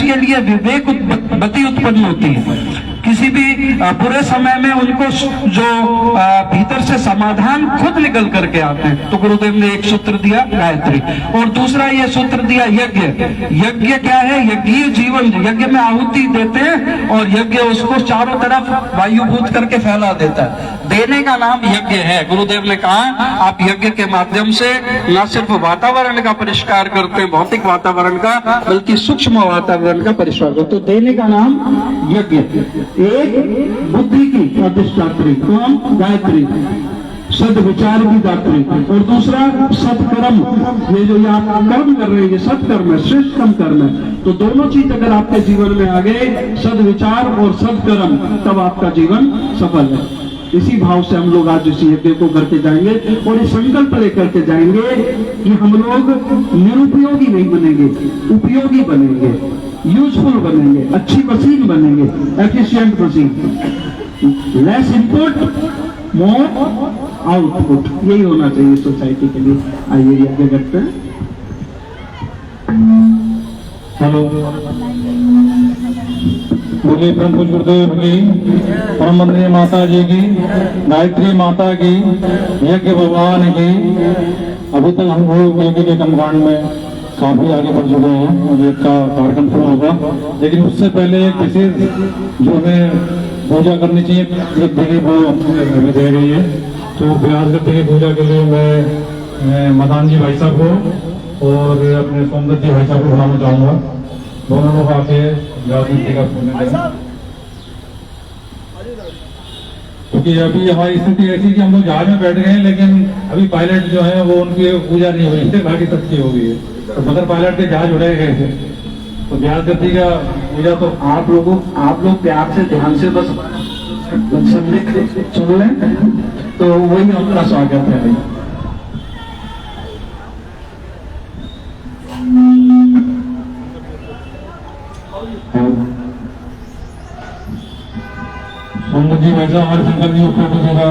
के लिए विवेक गति उत्पन्न होती है। किसी भी बुरे समय में उनको जो भीतर से समाधान खुद निकल करके आते हैं। तो गुरुदेव ने एक सूत्र दिया गायत्री, और दूसरा ये सूत्र दिया यज्ञ। यज्ञ क्या है? यज्ञ जीवन, यज्ञ में आहुति देते हैं और यज्ञ उसको चारों तरफ वायुभूत करके फैला देता है। देने का नाम यज्ञ है। गुरुदेव ने कहा आप यज्ञ के माध्यम से न सिर्फ वातावरण का परिष्कार करते हैं, भौतिक वातावरण का, बल्कि सूक्ष्म वातावरण का परिष्कार करते। तो देने का नाम यज्ञ। एक बुद्धि की अधिष्ठात्री कौन? गायत्री, सद्विचार की दात्री, और दूसरा सत्कर्म। ये जो ये आप कर्म कर रहे हैं ये सत्कर्म है, श्रेष्ठ कर्म है। तो दोनों चीज अगर आपके जीवन में आ गए, सद्विचार और सत्कर्म, तब आपका जीवन सफल है। इसी भाव से हम लोग आज इसी यज्ञ को करके जाएंगे और ये संकल्प लेकर के जाएंगे कि हम लोग निरुपयोगी नहीं बनेंगे, उपयोगी बनेंगे, यूजफुल बनेंगे, अच्छी मशीन बनेंगे, एफिशिएंट मशीन। लेस इनपुट मोर आउटपुट, यही होना चाहिए सोसाइटी के लिए। आइए यज्ञ करते हैं। हेलो, बोलिए परम पूज्य गुरुदेव की, परम वंदनीय माता जी की, गायत्री माता की, यज्ञ भगवान की। अभी तक हम लोग यज्ञ के कर्मकांड में काफी आगे बढ़ चुके हैं, मुझे का कार्यक्रम शुरू होगा, लेकिन उससे पहले एक विशेष जो हमें पूजा करनी चाहिए गद्दी की, वो हमें दे गई है। तो व्यास गद्दी की पूजा के लिए मैं मदान जी भाई साहब को और अपने सोमदत्त जी भाई साहब को बुलाना चाहूंगा। दोनों लोग आके व्यास गद्दी का पूजन करें, क्योंकि अभी हमारी स्थिति ऐसी कि हम लोग जहाज में बैठ गए हैं, लेकिन अभी पायलट जो है वो उनकी पूजा नहीं हुई है, बाकी सबकी हो गई है। तो बगैर पायलट के जहाज उड़ाए गए थे। तो व्यास गद्दी का पूजा तो आप लोग प्यार से ध्यान से बस सुन लें, तो वही आपका स्वागत है। सोमदत्त जी वैसा हमारे संकल्प जी का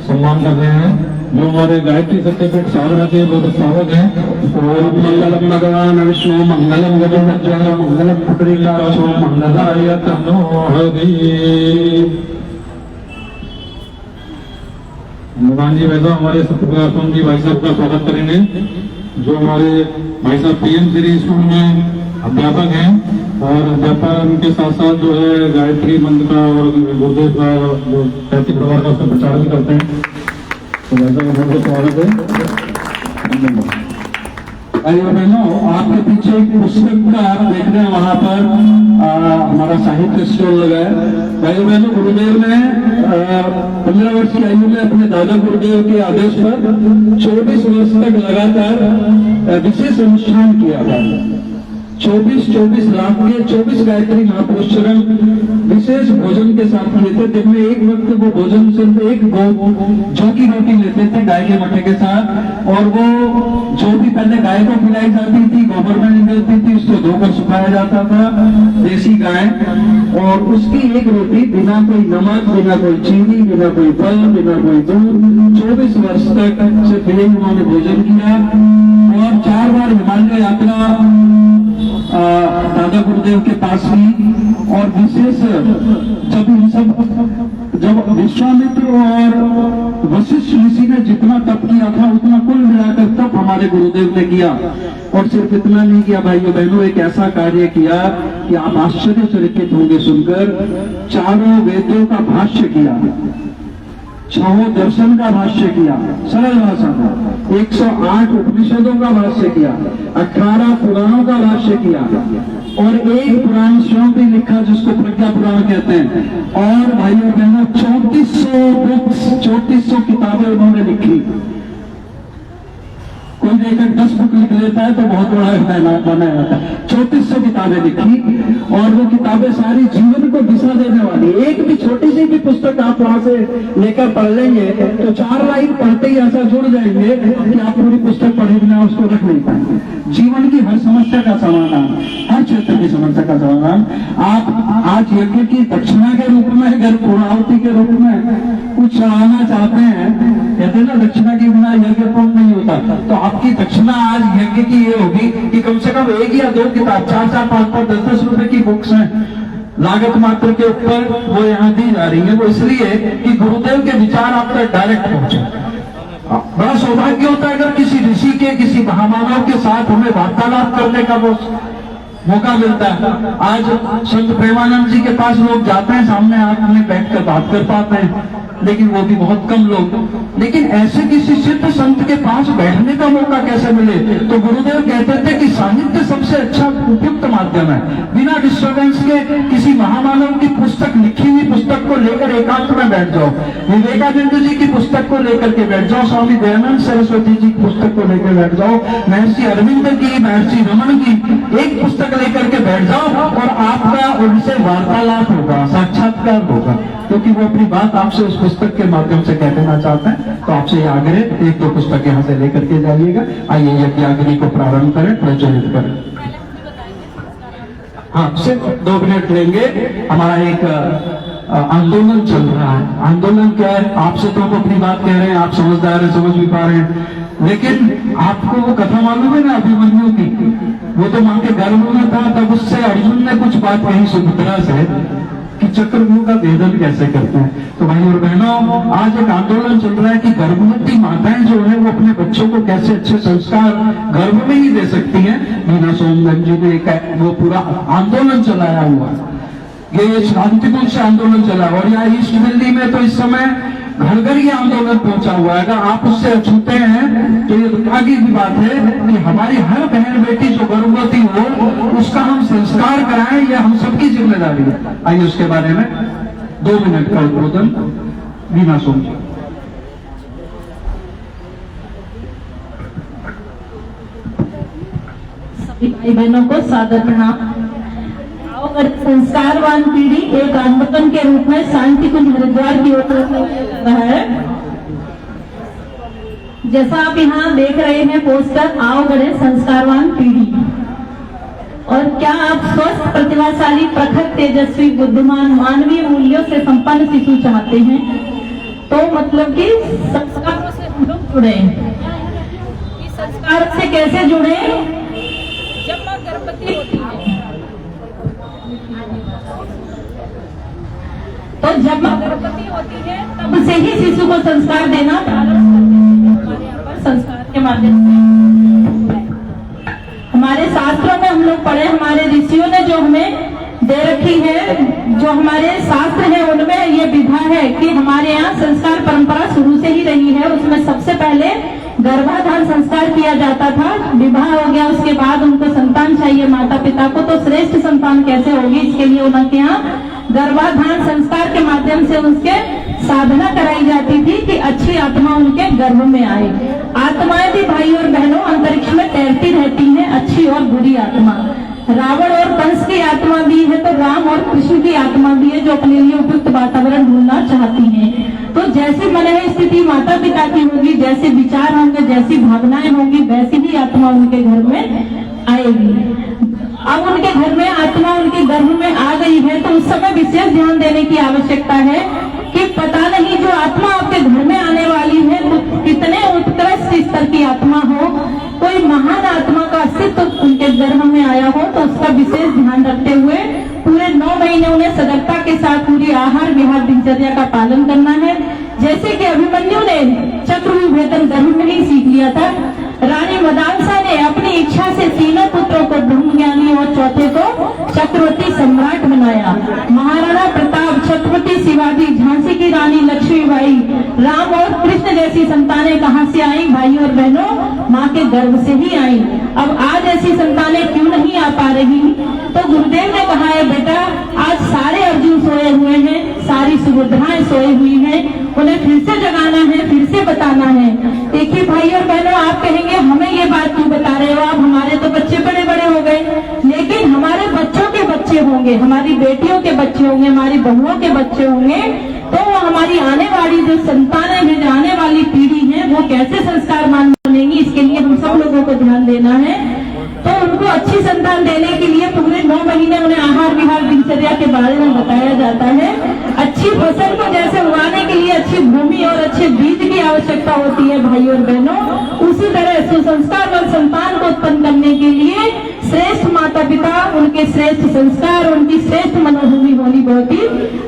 सम्मान कर रहे हैं, जो हमारे गायत्री सत्यपीठ साधना के बहुत स्थापक हैं। मंगलम भगवान विष्णु मंगलम गरुड़ मंगलम पुंडरीकाक्षो मंगलाय तन्नो हरि। भगवान जी वैसा हमारे सत्यप्रकाश स्वामी जी भाई साहब का स्वागत करेंगे, जो हमारे भाई साहब पीएम श्री स्कूल में अध्यापक हैं, और अध्यापन के साथ साथ जो है गायत्री मंत्र का और गुरुदेव का जो साहित्य प्रवाह का उसका प्रचार भी करते हैं। तो वैसा बहुत बहुत स्वागत है। भाइयों बहनों, आपके पीछे एक पुस्तक का आप देख रहे हैं, वहां पर हमारा साहित्य स्टॉल लगा है। भाइयों बहनों, गुरुदेव ने 15 वर्ष की आयु में अपने दादा गुरुदेव के आदेश पर 24 वर्ष तक लगातार विशेष अनुष्ठान किया था। 24 लाख के 24 गायत्री महापुरुष चरण विशेष भोजन के साथ लेते थे। में एक वक्त वो भोजन सिर्फ एक जौ की रोटी लेते थे गाय के मठे के साथ, और वो जो भी पहले गाय को खिलाई जाती थी, गोबर में निकलती थी, उसको धोकर सुखाया जाता था, देसी गाय, और उसकी एक रोटी बिना कोई नमक, बिना कोई चीनी, बिना कोई फल, बिना कोई दूध 24 वर्ष तक सिर्फ यही उन्होंने भोजन किया। और 4 बार हिमालय यात्रा दादा गुरुदेव के पास हुई, और विशेष जब विश्वामित्र और वशिष्ठ ऋषि ने जितना तप किया था उतना कुल मिलाकर तप हमारे गुरुदेव ने किया। और सिर्फ इतना नहीं किया भाइयों बहनों, एक ऐसा कार्य किया कि आप आश्चर्यचकित होंगे सुनकर। 4 वेदों का भाष्य किया, 6 दर्शन का भाष्य किया सरल भाषा में, 108 उपनिषदों का भाष्य किया, 18 पुराणों का भाष्य किया, और एक पुराण स्वयं भी लिखा जिसको प्रज्ञा पुराण कहते हैं। और भाइयों बहनों 3400 बुक्स, 3400 किताबें उन्होंने लिखी। कोई देखकर 10 बुक लिख लेता है तो बहुत बड़ा बनाया जाता है। 3400 किताबें लिखी, और वो किताबें सारी जीवन को दिशा देने वाली। एक भी छोटी सी भी पुस्तक आप वहां से लेकर पढ़ लेंगे तो 4 लाइन पढ़ते ही ऐसा जुड़ जाएंगे कि आप पूरी पुस्तक पढ़े बिना उसको रख नहीं पाएंगे। जीवन की हर समस्या का समाधान, हर क्षेत्र की समस्या का समाधान आप आज यज्ञ की दक्षिणा के रूप में, घर पूर्णाहुति के रूप में कुछ चढ़ाना चाहते हैं। कहते हैं ना, दक्षिणा के बिना यज्ञ पूर्ण नहीं होता। तो आपकी दक्षिणा आज यज्ञ की ये होगी कि कम से कम 1 या 2 किताब 4-4, 5-5, 10-10 रुपए की बुक्स हैं, लागत मात्र के ऊपर वो यहाँ दी जा रही है। वो इसलिए कि गुरुदेव के विचार आप तक डायरेक्ट पहुंचे। बड़ा सौभाग्य होता है अगर किसी ऋषि के, किसी महामानव के साथ हमें वार्तालाप करने का वो मौका मिलता है। आज संत प्रेमानंद जी के पास लोग जाते हैं, सामने आंख में बैठकर बात कर पाते हैं, लेकिन वो भी बहुत कम लोग। लेकिन ऐसे किसी सिद्ध संत के पास बैठने का मौका कैसे मिले? तो गुरुदेव कहते थे कि साहित्य सबसे अच्छा उपयुक्त माध्यम है। बिना डिस्टर्बेंस के किसी महामानव की पुस्तक, लिखी हुई पुस्तक को लेकर एकांत में बैठ जाओ, विवेकानंद जी की पुस्तक को लेकर के बैठ जाओ, स्वामी दयानंद सरस्वती जी की पुस्तक को लेकर बैठ जाओ, महर्षि अरविंद की, महर्षि रमन की एक पुस्तक लेकर के बैठ जाओ और आपका उनसे वार्तालाप होगा, साक्षात्कार होगा, क्योंकि वो अपनी बात आपसे उस पुस्तक के माध्यम से कह देना चाहते हैं। तो आपसे ये आग्रह, 1-2 पुस्तक यहाँ से लेकर के जाइएगा। आइए यज्ञाग्नि को प्रारंभ करें, प्रज्वलित करें। हाँ, सिर्फ 2 मिनट लेंगे। हमारा एक आंदोलन चल रहा है। आंदोलन क्या है? आपसे तो हम अपनी बात कह रहे हैं, आप समझदार हैं, समझ भी पा रहे हैं, लेकिन आपको वो कथा मालूम है ना अभिमन्यु की? वो तो मां के गर्भ में था, तब उससे अर्जुन ने कुछ बात कही सुभद्रा से कि चक्रव्यूह का भेदन कैसे करते हैं। तो भाई और बहनों, आज एक आंदोलन चल रहा है कि गर्भवती माताएं जो है वो अपने बच्चों को कैसे अच्छे संस्कार गर्भ में ही दे सकती हैं। मीना सोमगंज जी ने एक वो पूरा आंदोलन चलाया हुआ, ये शांतिपूर्ण से आंदोलन चला। और यहाँ ईस्ट दिल्ली में तो इस समय घर घर ये आंदोलन पहुंचा हुआ है। अगर आप उससे अछूते हैं तो ये दुर्भाग्य की बात है कि हमारी हर बहन बेटी जो गर्भवती हो उसका हम संस्कार कराएं, यह हम सबकी जिम्मेदारी है। आइए उसके बारे में 2 मिनट का उद्बोधन मीना सोम जी। सभी भाई बहनों को सादर प्रणाम। और संस्कारवान पीढ़ी एक आंदोलन के रूप में शांति कुंज हरिद्वार की ओर रहा है। जैसा आप यहाँ देख रहे हैं पोस्टर, आओ बढ़े संस्कारवान पीढ़ी। और क्या आप स्वस्थ, प्रतिभाशाली, प्रखर, तेजस्वी, बुद्धिमान, मानवीय मूल्यों से संपन्न शिशु चाहते हैं? तो मतलब कि संस्कारों से हम लोग जुड़े। इस संस्कार से कैसे जुड़े? जब मां गर्भवती होती है, तो जब मां गर्भवती होती है तब से ही शिशु को संस्कार देना हमारे यहाँ पर संस्कार के माध्यम से। हमारे शास्त्रों में हम लोग पढ़े, हमारे ऋषियों ने जो हमें दे रखी है, जो हमारे शास्त्र है उनमें ये विधा है कि हमारे यहाँ संस्कार परंपरा शुरू से ही रही है। उसमें सबसे पहले गर्भाधान संस्कार किया जाता था। विवाह हो गया, उसके बाद उनको संतान चाहिए माता पिता को, तो श्रेष्ठ संतान कैसे होगी, इसके लिए उनके यहाँ गर्भाधान संस्कार के माध्यम से उसके साधना कराई जाती थी कि अच्छी आत्मा उनके गर्भ में आए। आत्माएं भी भाई और बहनों अंतरिक्ष में तैरती रहती हैं, अच्छी और बुरी आत्मा। रावण और कंस की आत्मा भी है, तो राम और कृष्ण की आत्मा भी है जो अपने लिए उपयुक्त वातावरण ढूंढना चाहती हैं। तो जैसी मन स्थिति माता पिता की होगी, जैसे विचार होंगे, जैसी भावनाएं होंगी, वैसी ही आत्मा उनके घर में आएगी। अब उनके घर में आत्मा उनके गर्भ में आ गई है तो उस समय विशेष ध्यान देने की आवश्यकता है कि पता नहीं जो आत्मा आपके घर में आने वाली है तो कितने उत्कृष्ट स्तर की आत्मा हो, कोई महान आत्मा का अस्तित्व उनके गर्भ में आया हो, तो उसका विशेष ध्यान रखते हुए पूरे 9 महीने उन्हें सजगता के साथ पूरी आहार विहार दिनचर्या का पालन करना है। जैसे कि अभिमन्यु ने चक्रव्यूह भेदन गर्भ में ही सीख लिया था। रानी मदानसा ने अपनी इच्छा से 3 पुत्रों को ब्रह्मज्ञानी और चौथे को चक्रवर्ती सम्राट बनाया। महाराणा प्रताप, छत्रपति शिवाजी, झांसी की रानी लक्ष्मीबाई, राम और कृष्ण जैसी संतानें कहाँ से आई भाई और बहनों? माँ के गर्भ से ही आई। अब आज ऐसी संतानें क्यों नहीं आ पा रही? तो गुरुदेव ने कहा है बेटा, आज सारे अर्जुन सोए हुए हैं, सारी सुभद्राएं सोई हुई हैं, उन्हें फिर से जगाना है, फिर से बताना है। देखिए भाई और बहनों, आप कहेंगे हमें ये बात क्यों बता रहे हो आप, हमारे तो बच्चे बड़े बड़े हो गए, लेकिन हमारे बच्चों के बच्चे होंगे, हमारी बेटियों के बच्चे होंगे, हमारी बहुओं के बच्चे होंगे, तो हमारी आने वाली जो संतानें हैं, जो आने वाली पीढ़ी है, वो कैसे संस्कारवान बनेंगी, इसके लिए हम सब लोगों को ध्यान देना है। तो उनको अच्छी संतान देने के लिए पूरे 9 महीने उन्हें आहार विहार दिनचर्या के बारे में बताया जाता है। अच्छी फसल को जैसे उगाने के लिए अच्छी भूमि और अच्छे बीज की आवश्यकता होती है भाई और बहनों, उसी तरह सुसंस्कारवान संतान को उत्पन्न करने के लिए श्रेष्ठ माता पिता उनके श्रेष्ठ संस्कार, उनकी श्रेष्ठ मनोभूमि होनी बहुत ही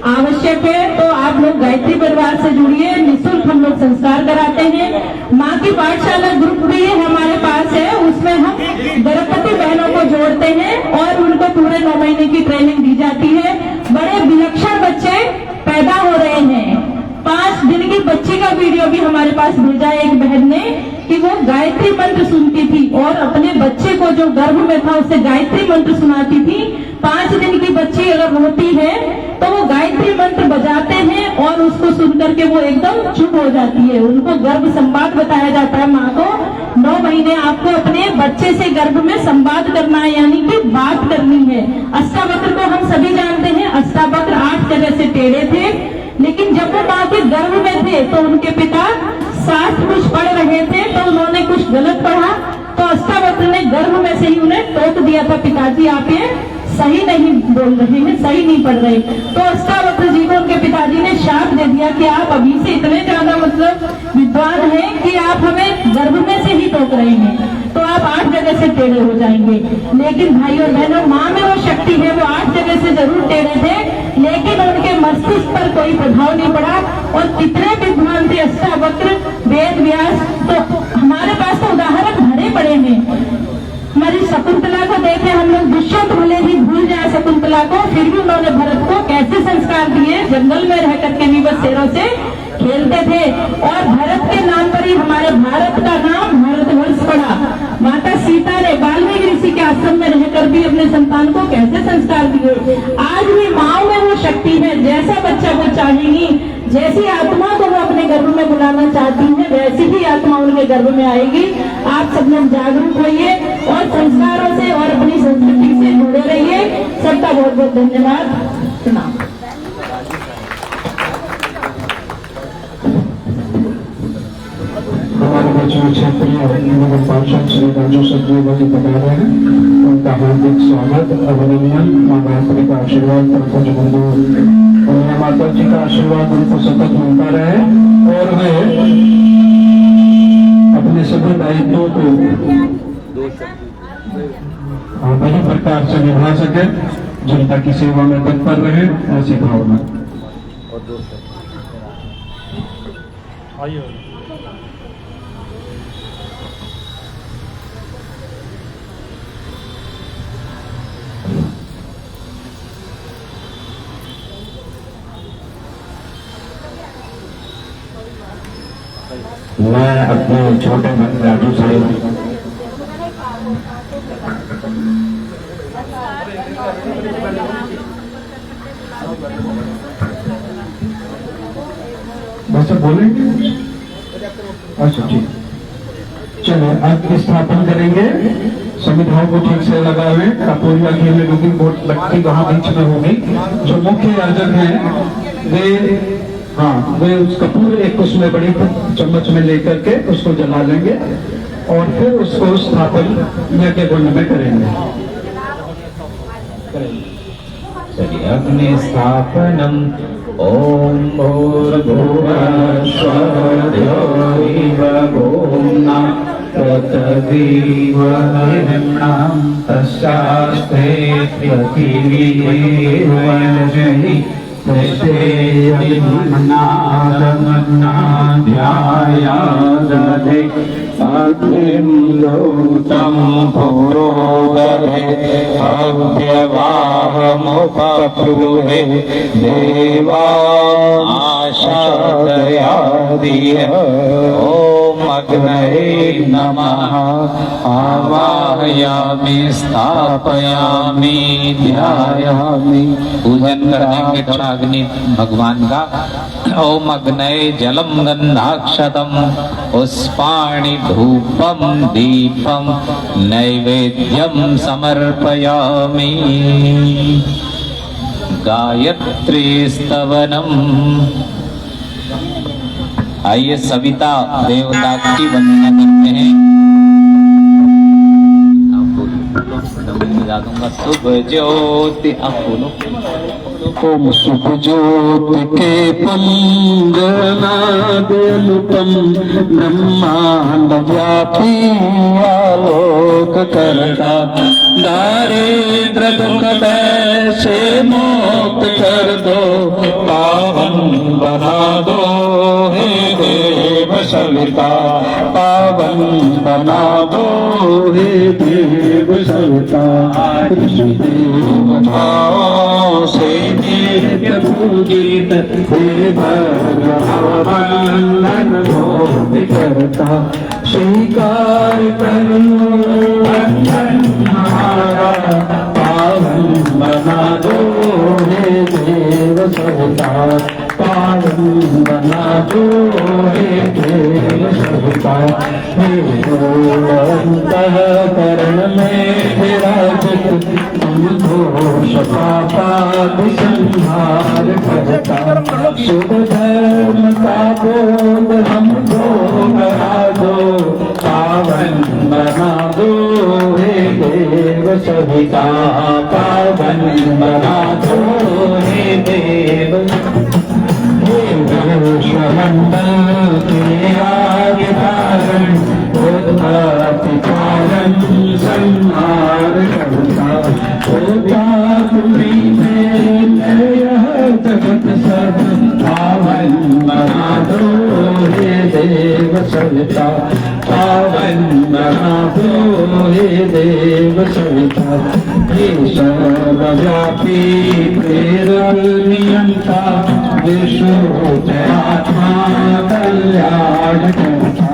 आवश्यक है। तो आप लोग गायत्री परिवार से जुड़िए, निःशुल्क हम लोग संस्कार कराते हैं। माँ की पाठशाला ग्रुप भी हमारे पास है, उसमें हम गर्भवती बहनों को जोड़ते हैं और उनको पूरे 9 महीने की ट्रेनिंग दी जाती है। बड़े विलक्षण बच्चे पैदा हो रहे हैं। 5 दिन की बच्ची का वीडियो भी हमारे पास भेजा है एक बहन ने कि वो गायत्री मंत्र सुनती थी और अपने बच्चे को जो गर्भ में था उसे गायत्री मंत्र सुनाती थी। 5 दिन की बच्ची अगर रोती है तो वो गायत्री मंत्र बजाते हैं और उसको सुन करके वो एकदम चुप हो जाती है। उनको गर्भ संवाद बताया जाता है। माँ को 9 महीने आपको अपने बच्चे से गर्भ में संवाद करना है, यानी कि बात करनी है। अष्टावक्र को हम सभी जानते हैं। अष्टावक्र 8 जगह से टेढ़े थे, लेकिन जब वो माँ के गर्भ में थे तो उनके पिता शास्त्र कुछ पढ़ रहे थे तो उन्होंने कुछ गलत पढ़ा, तो अष्टावक्र ने गर्भ में से ही उन्हें टोक दिया था, पिताजी आप ये सही नहीं बोल रहे हैं, सही नहीं पढ़ रहे। तो अष्टावक्र जी को उनके पिताजी ने शाप दे दिया कि आप अभी से इतने ज्यादा मतलब विद्वान हैं कि आप हमें गर्भ में से ही टोक रहे हैं, तो आप 8 जगह से टेढ़े हो जाएंगे। लेकिन भाई और बहनों, माँ में वो शक्ति है, वो 8 जगह से जरूर टेढ़े थे, लेकिन उनके मस्तिष्क पर कोई प्रभाव नहीं पड़ा और कितने विद्वान थे अष्टावक्र, वेद व्यास। तो हमारे पास तो उदाहरण भरे पड़े हैं। हमारी शकुंतला को देखे हम लोग, दुष्यंत भले ही भूल जाए शकुंतला को, फिर भी उन्होंने भरत को कैसे संस्कार दिए। जंगल में रह करके भी वो शेरों से खेलते थे और भरत के नाम पर ही हमारे भारत का नाम भारतवर्ष पड़ा। माता सीता ने वाल्मीकि ऋषि के आश्रम में रहकर भी अपने संतान को कैसे संस्कार दिए। आज भी माँ में वो शक्ति है, जैसा बच्चा वो चाहेंगी, जैसी आत्मा को वो अपने गर्भ में बुलाना चाहती है, वैसी ही आत्मा उनके गर्भ में आएगी। आप सब लोग जागरूक होइए और संस्कारों से और अपनी संस्कृति से जुड़े रहिए। सबका बहुत बहुत धन्यवाद। प्रणाम। हमारे बच्चों क्षेत्रीय नगर पार्षद श्री राजू सज्जू जी बता रहे हैं, उनका हार्दिक स्वागत, अभिनंदन। माँ गायत्री का आशीर्वाद पंकज बंधु और माता जी का आशीर्वाद उनको सतत मिलता रहे और वे अपने सभी दायित्वों को बड़ी प्रकार से निभा सके, जनता की सेवा में तत्पर रहे, ऐसी भावना। मैं अपने छोटे भाई राजू से बस बोलेंगे। अच्छा ठीक, चलो अब स्थापन करेंगे। संविधान को ठीक से लगावे, कपूरिया के लिए लोग वोट लगती वहां बीच में होगी। जो मुख्य याजक हैं वे वे उस कपूर एक उसमें बड़ी चम्मच में लेकर के उसको जला लेंगे और फिर उसको स्थापन यज्ञ कुंड में करेंगे। अग्नि स्थापनम ओम भूर्भुवः स्वः भूम्ना पृथिवीवन्नां तस्यास्ते पृथिवी वनजहि ध्यायादधे अग्निं लोतं पुरोदरे अव्यवाहमुपब्रूहे देवा आशादयादिः ॐ अग्नये नमः आवाहयामि स्थापयामि ध्यायामि। पूजन करेंगे थोड़ा अग्नि भगवान का। ओम अग्नये जलम गंधाक्षतम पुष्पाणि धूपम दीपम नैवेद्यम समर्पयामि। गायत्री स्तवनम। आइए सविता देवता की वंदना करते हैं। आपको मिला दूंगा। शुभ ज्योति, आप बोलो। ओम सुख ज्योत के पुंजनाद अनुपम ब्रह्मांड व्यापी आलोक करता दारिद्र दुख से मुक्त कर दो पावन बना दो हे देव सविता पावन बना दो हे देव सविता देव भाव से नित्य पूजित हे भगवान भोग करता स्वीकार करो हमारा पावन बना दो हे देव सविता पावन बना दो हे देव सविता हे अंतःकरण में विराजित तुम दोष पापादि संहार करता शुभ धर्म का बोध हमको करा दो पावन बना दो हे देव सविता पावन बना दो हे देव मंडल के आगे धारण कारण संहार करता होता तुम्ही में यह जगत सब पावन बना दो हे देव सविता पावन बना दो हे देव सविता हे सर्वव्यापी प्रेरक नियंता विष्णु आत्मा कल्याण करता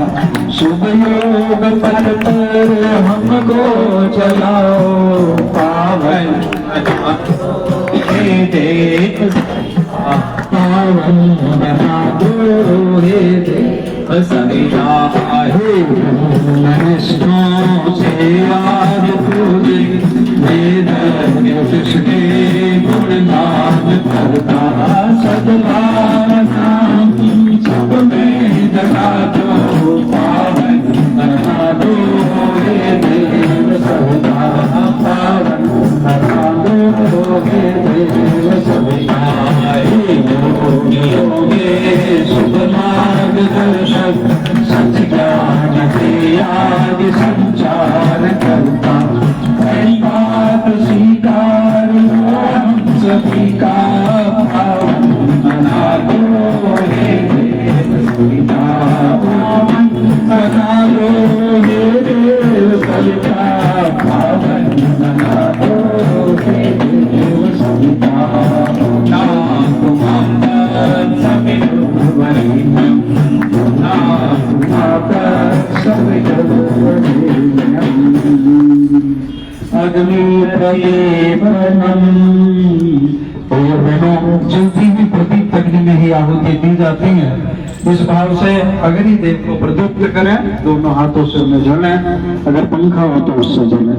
शुभ योग पर हमको चलाओ पावन हे देव पावन बना दो हे देव सविता हे मनुष्यों से आज पूजित वेद के गुणगान करता सदभावना सब में जगा दो पावन बना दो हे देव सविता पावन बना दो हे देव सविता शुभ मार्गदर्शक सच ज्ञान के आदि संचार करता बात स्वीकार हम सभी का पावन बना दो हे देव सविता पावन बना दो हे देव सविता पावन बना दो हे देव सविता जल्दी भी प्रदीप अग्नि में ही आहुति दी जाती है। इस भाव से अगर ही देव को प्रदीप्त करें दोनों हाथों से उन्हें जलें, अगर पंखा हो तो उससे जलें।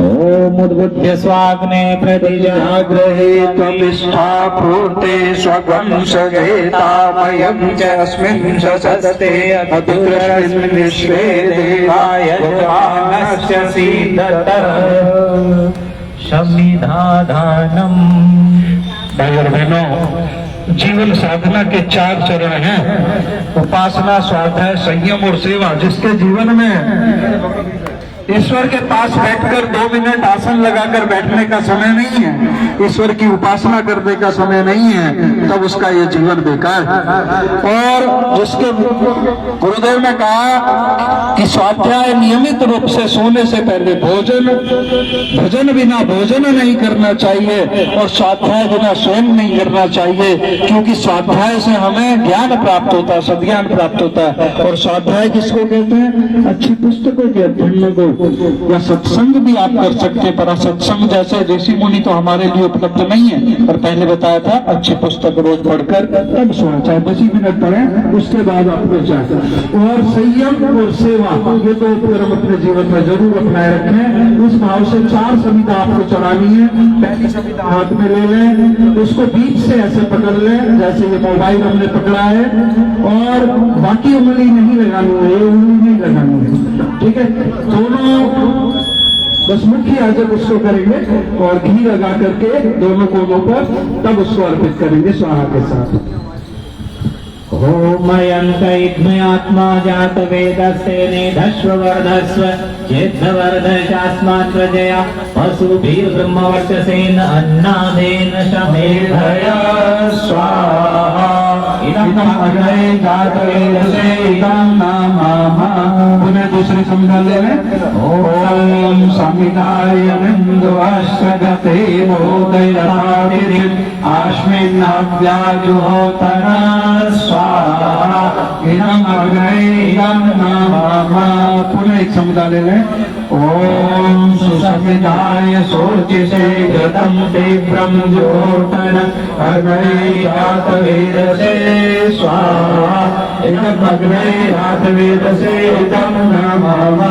ओम उद्बुद्ध स्वाग्ने प्रतिजाग्रहे त्वमिष्ठा पूर्ते स्वगं सजेतामयं च अस्मिन् सचस्ते अदुरस्मिन् विश्वे देवाय जमानस्य सीदतः शमिधाधानम। भाई और बहनों, जीवन साधना के 4 चरण हैं, उपासना, स्वाध्याय, संयम और सेवा। जिसके जीवन में ईश्वर के पास बैठकर 2 मिनट आसन लगाकर बैठने का समय नहीं है, ईश्वर की उपासना करने का समय नहीं है, तब उसका ये जीवन बेकार है। और जिसके गुरुदेव ने कहा कि स्वाध्याय नियमित रूप से सोने से पहले भोजन, भजन बिना भोजन नहीं करना चाहिए और स्वाध्याय बिना स्वयं नहीं करना चाहिए, क्योंकि स्वाध्याय से हमें ज्ञान प्राप्त होता है, सद्ज्ञान प्राप्त होता है। और स्वाध्याय किसको कहते हैं? अच्छी पुस्तकों के अध्ययन को, या सत्संग भी आप कर सकते हैं, पर सत्संग जैसे ऋषि मुनि तो हमारे लिए उपलब्ध नहीं है। पर पहले बताया था अच्छी पुस्तक रोज पढ़कर तब सोना, चाहे 10 मिनट पढ़ें, उसके बाद आपको चाहिए। और संयम और सेवा, ये तो उपक्रम अपने जीवन में जरूर अपनाए रखें। उस भाव से 4 सविता आपको चलानी है। पहली सविता हाथ में ले लें, उसको बीच से ऐसे पकड़ लें जैसे ये मोबाइल हमने पकड़ा है, और बाकी उंगली नहीं लगानी है, ये उंगली नहीं लगानी है, ठीक है। दोनों बस मुख्य याजक उसको करेंगे और घी लगा करके दोनों कोनों पर, तब उसको अर्पित करेंगे स्वाहा के साथ। होमयन्त इद्मयात्मा जात वेदस्य निधस्व वर्धस्व चेद्धवर्धशास्मात् प्रजया पशुभिर्ब्रह्मवर्चसेन अन्नादेन शमेधय स्वाहा इदम् अग्ने जात वेदसे इदम् नामः। पुनः दूसरी संध्या ले लें। ओम समिदाय बिन्दुवश्रगते मोदयतादिरिम् आश्मिन्नाव्याजुहोतर स्वाहा इदम् अग्ने इदम् नामः। पुनः एक समुदाय ले लें। ओम सुसमिदाय शोचिषे घृतं तीव्रं ज्योतन अग्ने जात वेदसे स्वाहा इदम् अग्ने जात वेदसे इदम् नमः।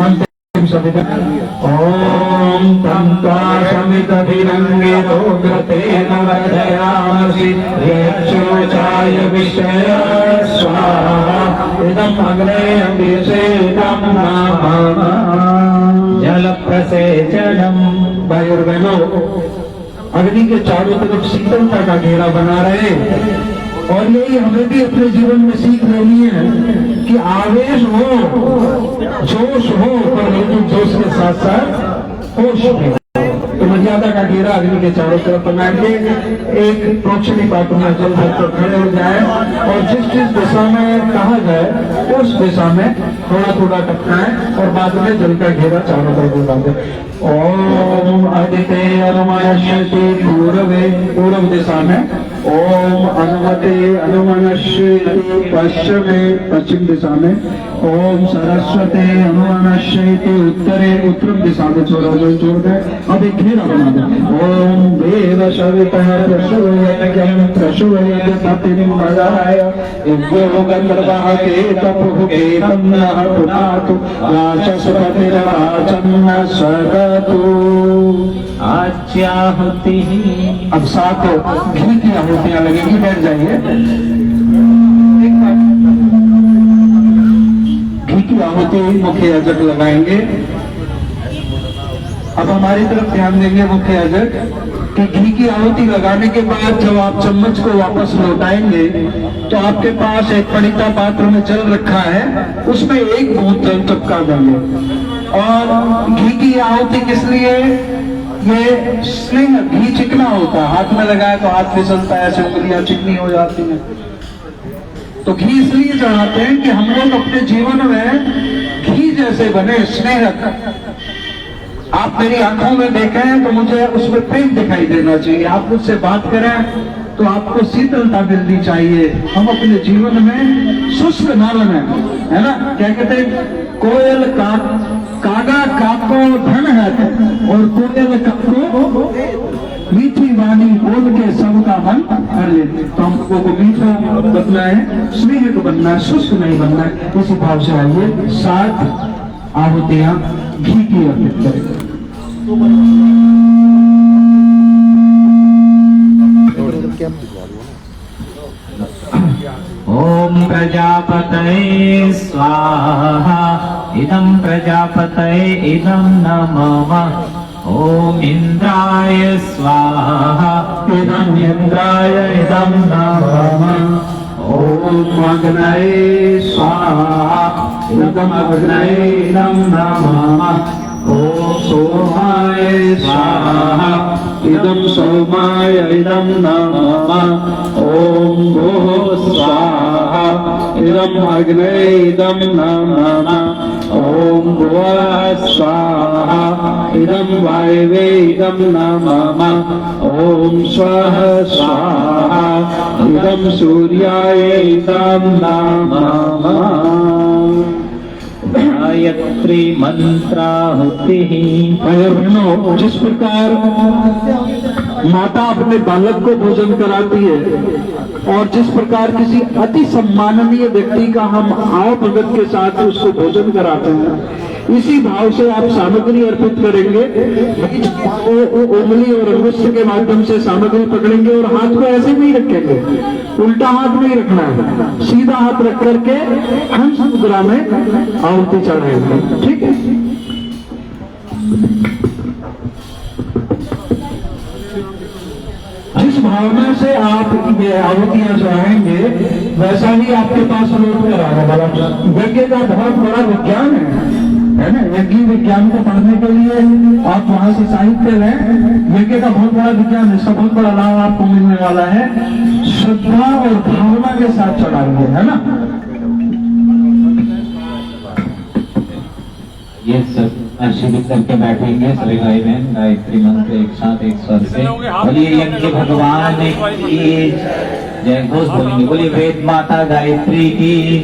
अंतिम समुदाय। ओम तं त्वा समितभिरङ्गितो घृतेन वर्धयामसि यच्छोचाय विषय स्वाहा इदम् अग्ने अम्बिसे इदम् नमः। जलप्रसेचनम्। भाई और बहनों, अग्नि के चारों तरफ शीतलता का घेरा बना रहे, और यही हमें भी अपने जीवन में सीख लेनी है कि आवेश हो, जोश हो, पर लेकिन जोश के साथ साथ होश भी। तो मर्यादा का घेरा अग्नि के चारों तरफ बनाएंगे। एक प्रोक्षणी पात्र में जल भर खड़े हो जाए और जिस जिस दिशा में कहा जाए उस दिशा में थोड़ा थोड़ा टपकाएं और बाद में जल का घेरा चारों तरफ बना दे। ओम आदित्य अनुमनश्यति पूर्वे, पूर्व दिशा में। ओम अनुमते अनुमनश्यति पश्चिमे, पश्चिम दिशा में। ओम सरस्वते अनुमनश्यति उत्तरे, उत्तर दिशा में छोड़ दे। अब एक घेरा बना दे। ओम देव सवितः प्रसूयज्ञं प्रसूयज पतिं वदाय इन्द्रो गन्धर्वः केतपुः केतं नः पुनातु राचस्पतिर्वाचं न स्वगतु। आच्याहुति। अब 7 घी की आहुतियां लगेंगी, बैठ जाइए। घी की आहुति मुख्य याजक लगाएंगे। अब हमारी तरफ ध्यान देंगे मुख्य याजक कि घी की आहुति लगाने के बाद जब आप चम्मच को वापस लौटाएंगे तो आपके पास एक पड़ीता पात्र में जल रखा है, उसमें एक बूंद जल टपका देंगे। और घी की आहुति किस लिए? ये स्नेह, घी चिकना होता है, हाथ में लगाए तो हाथ फिसलता है, ऐसे उंगलियां चिकनी हो जाती हैं। तो घी इसलिए चढ़ाते हैं कि हम लोग अपने जीवन में घी जैसे बने, स्नेह। आप मेरी आंखों में देखें तो मुझे उसमें प्रेम दिखाई देना चाहिए। आप मुझसे बात करें तो आपको शीतलता मिलनी चाहिए। हम अपने जीवन में शुष्क ना बने, है ना। क्या कहते हैं, कोयल कागा काको धन है, और कोयल काको मीठी वाणी बोल के सबका मन कर लेते। तो हम लोगों को मीठा बनना है, स्नेह बनना है, शुष्क नहीं बनना है। इसी भाव से आइए 7 आहुतियां घी की अर्पित करें। ओम प्रजापतये स्वाहा इदं प्रजापतये इदं नमः। ओम इंद्राय स्वाहा इदं इंद्राय इदं नमः। ओम अग्नये स्वाहा इदं अग्नये इदं नमः। ओम सोमाय स्वाहा इदं सोमाय इदं नमः। ओम भूः स्वाहा इदं अग्नये इदं नमः। ओम भुवः स्वाहा इदं वायवे इदं नमः। ओम स्वः स्वाहा इदं सूर्याय इदं नमः। गायत्री मंत्राहुति। भाई बहनों, जिस प्रकार माता अपने बालक को भोजन कराती है और जिस प्रकार किसी अति सम्माननीय व्यक्ति का हम आव भगत के साथ उसको भोजन कराते हैं, इसी भाव से आप सामग्री अर्पित करेंगे। उंगली और अंगुष्ठ के माध्यम से सामग्री पकड़ेंगे और हाथ को ऐसे नहीं रखेंगे, उल्टा हाथ नहीं रखना है, सीधा हाथ रख करके हंस मुद्रा में आहुति चढ़ाएंगे। ठीक है। जिस भावना से आप ये आहुतियां चढ़ाएंगे वैसा ही आपके पास लौट कर आएगा। यज्ञ का बहुत बड़ा विज्ञान है ना। यज्ञ विज्ञान को पढ़ने के लिए आप वहां से साहित्य लें। यज्ञ का बहुत बड़ा विज्ञान है, इसका बहुत बड़ा लाभ आपको मिलने वाला है। श्रद्धा और भावना के साथ चढ़ाएंगे, है ना। ये सब शिविर करके बैठेंगे सभी भाई बहन। गायत्री मंत्र एक साथ एक स्वर से बोलिए यज्ञ भगवान की जय घोष बोलेंगे। बोलिए वेद माता गायत्री की,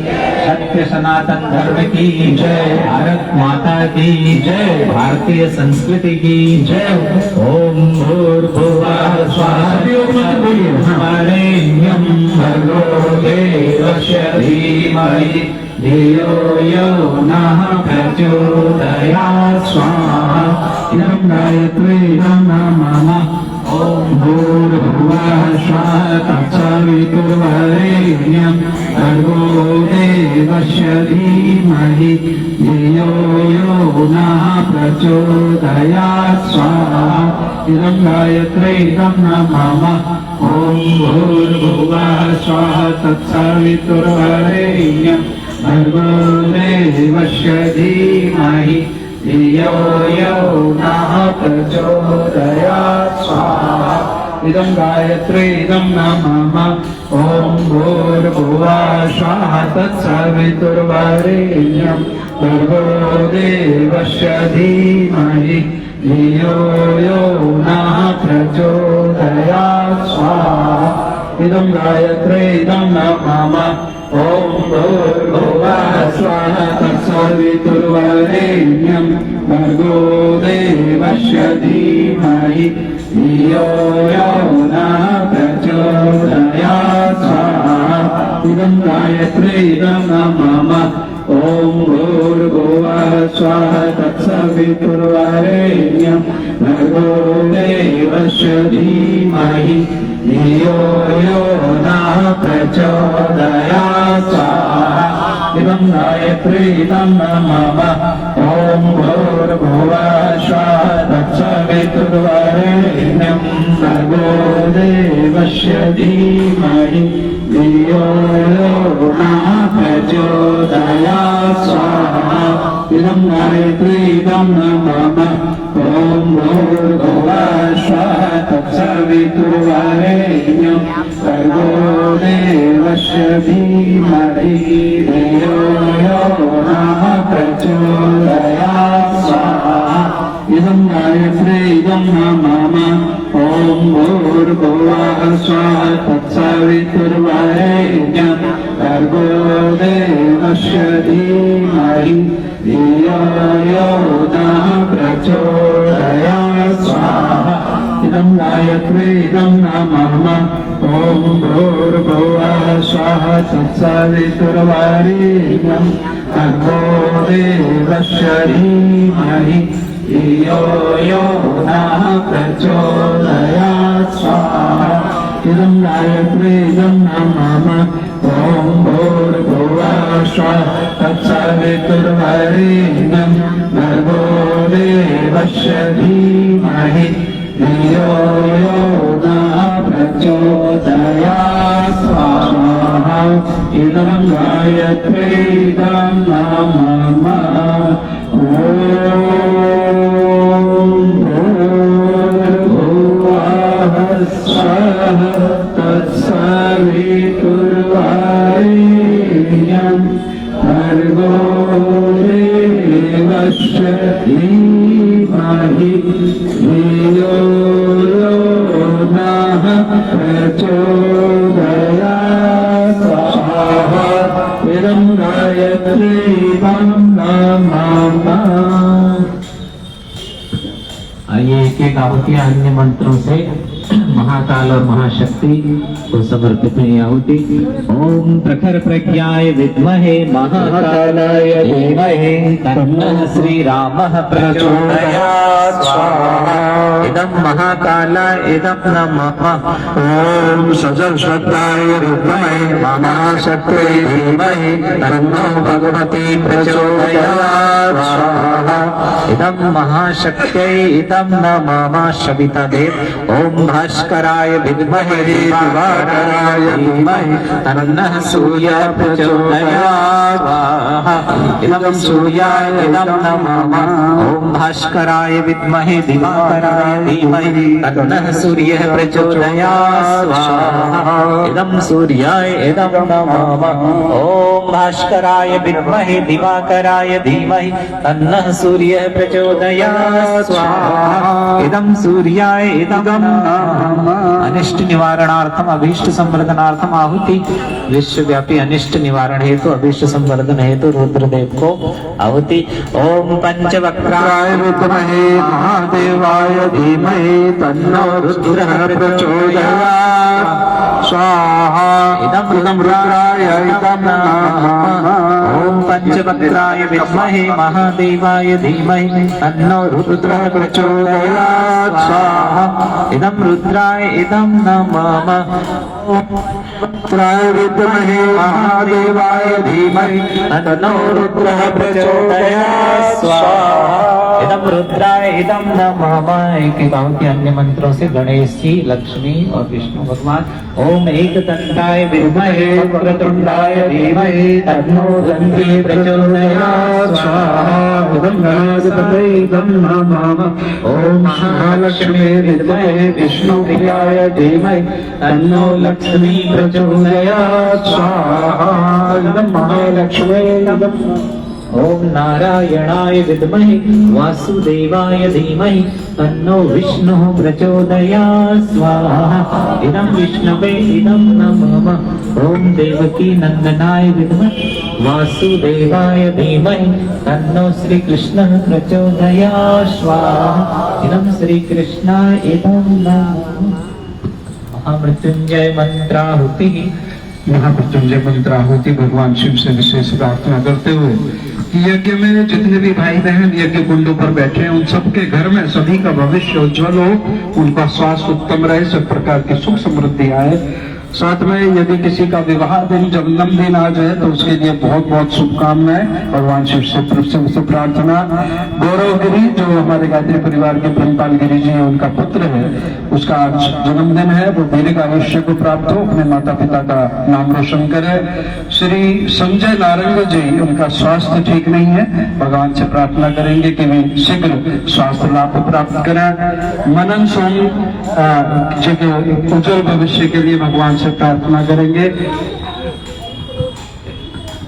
सत्य सनातन धर्म की जय, भारत माता की जय, भारतीय संस्कृति की जय। ओम भूर्भुवः स्वः वरेण्यं भर्गो देवस्य धीमहि धियो यो नः प्रचोदयात् स्वाहा। इदं गायत्रीं नमः। ओम भूर्भुवः स्वः तत्सवितुर्वरेण्यं भर्गो देवस्य धीमहि धियो यो नः प्रचोदयात् स्वाहा। इदं गायत्रीं नमः। ओम भूर्भुवः स्वः तत्सवितुर्वरेण्यं भर्गो देवस्य धीमहि धियो यो नः प्रचोदयात् स्वाहा। इदं गायत्रीं नमः। ओम भूर्भुवः स्वः तत्सवितुर्वरेण्यं भर्गो देवस्य धीमहि धियो यो नः प्रचोदयात् स्वाहा। इदं गायत्रीं नमः। ओम भूर्भुवः स्वः तत्सवितुर्वरेण्यं भर्गो देवस्य धीमहि धियो यो नः प्रचोदयात् स्वाहा। इदं गायत्रीं नमः। ओम भूर्भुवः स्वः तत्सवितुर्वरेण्यं भर्गो देवस्य धीमहि धियो यो नः प्रचोदयात् स्वाहा। इदं गायत्रीं नमः। ओम भूर्भुवः स्वः तत्सवितुर्वरेण्यं भर्गो देवस्य धीमहि धियो यो नः प्रचोदयात् स्वाहा। इदं गायत्रीं नमः। ओम भूर्भुवः स्वः तत्सवितुर्वरेण्यं भर्गो देवस्य धीमहि धियो यो नः प्रचोदयात् स्वाहा। इदं गायत्रीं नमः। ओम भूर्भुवः स्वः तत्सवितुर्वरेण्यं भर्गो देवस्य धीमहि धियो यो नः प्रचोदयात् स्वाहा। इदं गायत्रीं नमः। ओम भूर्भुवः स्वः तत्सवितुर्वरेण्यं भर्गो देवस्य धीमहि धियो यो नः प्रचोदयात् स्वाहा। इदं गायत्रीं नमः। ओम भूर्भुवः स्वः तत्सवितुर्वरेण्यं भर्गो देवस्य धीमहि धियो यो नः प्रचोदयात् स्वाहा। इदं गायत्रीं नमः। ओम भूर्भुवः स्वः तत्सवितुर्वरेण्यं भर्गो देवस्य धीमहि धियो यो नः प्रचोदयात् स्वाहा। इदं गायत्रीं नमः। आइए एक एक आहुतियां अन्य मंत्रों से महाकाल और महाशक्ति को समर्पित है आहुति। ओम प्रखर प्रज्ञाय विद्महे महाकालाय धीमहि तन्नः श्री रामः प्रचोदयात् स्वाहा। इदं महाकालाय इदं नमः। ओम सजल श्रद्धाय विद्महे महाशक्त्यै धीमहि तन्नो भगवती प्रचोदयात् स्वाहा। इदं महाशक्त्यै इदं नमः। सविता देव ओम भाष्य भास्कराय विद्महे दिवाकराय धीमहि तन्नः सूर्यः प्रचोदयात् स्वाहा इदं सूर्याय इदं नमः ॐ भास्कराय विद्महे दिवाकराय धीमहि तन्नः सूर्यः प्रचोदयात् स्वाहा इदं सूर्याय इदं नमः ॐ भास्कराय विद्महे दिवाकराय धीमहि तन्नः सूर्यः प्रचोदयात् स्वाहा इदं सूर्याय इदं नमः अनिष्ट निवारणार्थम अभीष्ट संवर्धनार्थम आहुति विश्वव्यापी अनिष्ट निवारण हेतु अभीष्ट संवर्धन हेतु रुद्रदेव को आहुति ओम पंचवक्त्राय विद्महे महादेवाय धीमहि तन्नो रुद्रः प्रचोदयात् स्वाहा इदं रुद्राय इदं नमः ओम पंचवक्त्राय विद्महे महादेवाय धीमहि तन्नो रुद्रः प्रचोदयात् स्वाहा इदं रुद्राय इदं नमः रुद्राय विद्महे महादेवाय धीमहि तन्नो रुद्रः प्रचोदयात् स्वाहा इदं रुद्राय इदं नमः। एक के अन्य मंत्रों से गणेश जी, लक्ष्मी और विष्णु भगवान। ओम एकदंताय विद्महे वक्रतुंडाय धीमहि तन्नो दन्ती प्रचोदयात् स्वाहा इदं गणाधिपतये इदं नमः। ओम महालक्ष्मी विद्महे विष्णुप्रियाय धीमहि तन्नो लक्ष्मी प्रचोदयात् स्वाहा इदं महालक्ष्मी इदं ओम नारायणाय विद्महे वासुदेवाय धीमहि तन्नो विष्णुः प्रचोदयात् स्वाहा इदं विष्णवे इदं नमः। ओम देवकी नंदनाय विद्महे वासुदेवाय धीमहि तन्नो श्री कृष्णः प्रचोदयात् स्वाहा इदं श्री कृष्णाय इदं नमः। महामृत्युंजय मंत्राहुति महामृत्युंजय मंत्राहुति भगवान शिव से विशेष प्रार्थना करते हुए कि यज्ञ में जितने भी भाई बहन यज्ञ कुंडों पर बैठे हैं उन सबके घर में सभी का भविष्य उज्जवल हो, उनका स्वास्थ्य उत्तम रहे, सब प्रकार की सुख समृद्धि आए। साथ में यदि किसी का विवाह दिन जन्मदिन आ जाए तो उसके लिए बहुत बहुत शुभकामनाएं। भगवान शिव से प्रार्थना। गौरवगिरी जो हमारे गायत्री परिवार के ब्रह्मपाल गिरी जी हैं, उनका पुत्र है, उसका आज जन्मदिन है, वो दीर्घ आयुष्य को प्राप्त हो, अपने माता पिता का नाम रोशन करे। श्री संजय नारंग जी, उनका स्वास्थ्य ठीक नहीं है, भगवान से प्रार्थना करेंगे कि वे शीघ्र स्वास्थ्य लाभ प्राप्त करें। मनन सोम जी के उज्जवल भविष्य के लिए भगवान से प्रार्थना करेंगे।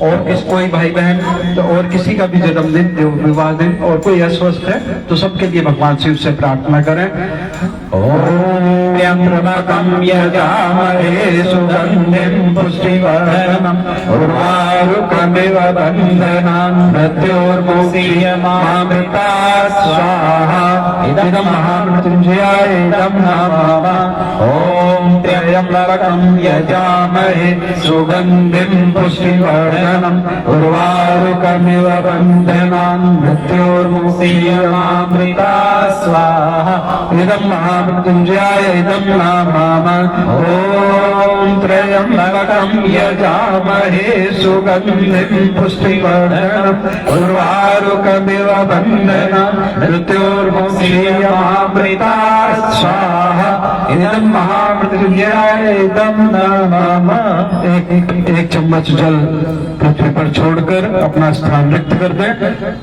और कोई भाई बहन तो और किसी का भी जन्मदिन, विवाह दिन और कोई अस्वस्थ है तो सबके लिए भगवान शिव से प्रार्थना करें। ओम त्र्यंबकं यजामहे सुगंधिं पुष्टिवर्धनम् उर्वारुकमिव बन्धनान् मृत्योर्मुक्षीयमामृतात् स्वाहा इदं महामृत्युंजयाय इदं नमः। ओम त्र्यंबकं यजामहे सुगंधिं पुष्टिवर्धनम् उर्वारुकमिव बन्धनान् मृत्योर्मुक्षीयमामृतात् स्वाहा इदं महामृत्युंजयाय इदं नमः। ओम त्र्यंबकं यजामहे सुगंधिं पुष्टिवर्धनम् उर्वारुकमिव बन्धनान् मृत्योर्मुक्षीयमामृतात् स्वाहा इदं महामृत्युंजयाय इदं नमः। एक चम्मच जल पृथ्वी पर छोड़कर अपना स्थान रिक्त कर दें,